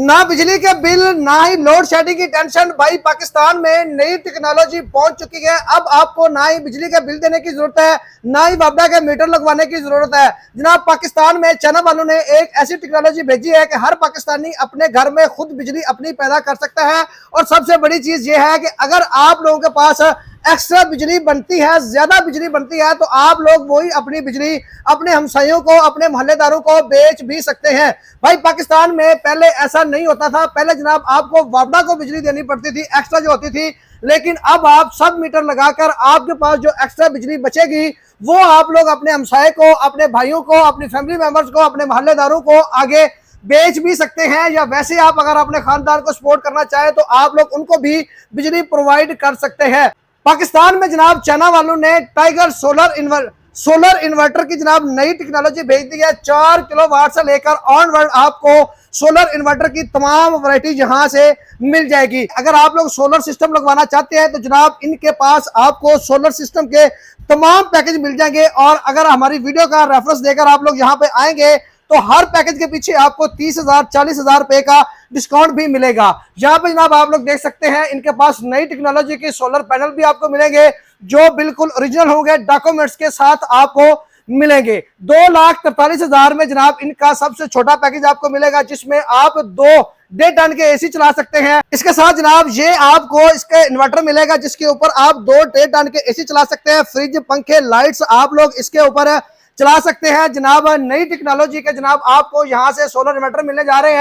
ना बिजली के बिल ना ही लोड शेडिंग की टेंशन। भाई पाकिस्तान में नई टेक्नोलॉजी पहुंच चुकी है। अब आपको ना ही बिजली के बिल देने की जरूरत है, ना ही वापडा के मीटर लगवाने की जरूरत है। जनाब पाकिस्तान में चाइना वालों ने एक ऐसी टेक्नोलॉजी भेजी है कि हर पाकिस्तानी अपने घर में खुद बिजली अपनी पैदा कर सकता है। और सबसे बड़ी चीज यह है कि अगर आप लोगों के पास एक्स्ट्रा बिजली बनती है, ज्यादा बिजली बनती है, तो आप लोग वही अपनी बिजली अपने हमसायों को, अपने मोहल्लेदारों को बेच भी सकते हैं। भाई पाकिस्तान में पहले ऐसा नहीं होता था। पहले जनाब आपको वापडा को बिजली देनी पड़ती थी, एक्स्ट्रा जो होती थी। लेकिन अब आप सब मीटर लगाकर आपके पास जो एक्स्ट्रा बिजली बचेगी वो आप लोग अपने हमसाये को, अपने भाइयों को, अपनी फैमिली मेंबर्स को, अपने मोहल्लेदारों को आगे बेच भी सकते हैं। या वैसे आप अगर अपने खानदान को सपोर्ट करना चाहें तो आप लोग उनको भी बिजली प्रोवाइड कर सकते हैं। पाकिस्तान में जनाब चाइना वालों ने टाइगर सोलर इन्वर्टर की जनाब नई टेक्नोलॉजी भेज दी है। 4 किलोवाट से लेकर ऑनवर्ड आपको सोलर इन्वर्टर की तमाम वैरायटी यहां से मिल जाएगी। अगर आप लोग सोलर सिस्टम लगवाना चाहते हैं तो जनाब इनके पास आपको सोलर सिस्टम के तमाम पैकेज मिल जाएंगे। और अगर हमारी वीडियो का रेफरेंस देकर आप लोग यहाँ पे आएंगे तो हर पैकेज के पीछे आपको 30,000 40,000 रुपए का डिस्काउंट भी मिलेगा। यहाँ पे जनाब आप लोग देख सकते हैं इनके पास नई टेक्नोलॉजी के सोलर पैनल भी आपको मिलेंगे जो बिल्कुल ओरिजिनल होंगे, डॉक्यूमेंट्स के साथ आपको मिलेंगे। 2,43,000 में जनाब इनका सबसे छोटा पैकेज आपको मिलेगा जिसमें आप 2 1.5 टन के एसी चला सकते हैं। इसके साथ जनाब ये आपको इसका इन्वर्टर मिलेगा जिसके ऊपर आप 2 1.5 टन के एसी चला सकते हैं। फ्रिज, पंखे, लाइट्स आप लोग इसके ऊपर चला सकते हैं। जनाब नई टेक्नोलॉजी के जनाब आपको यहां से सोलर इन्वर्टर मिलने जा रहे हैं।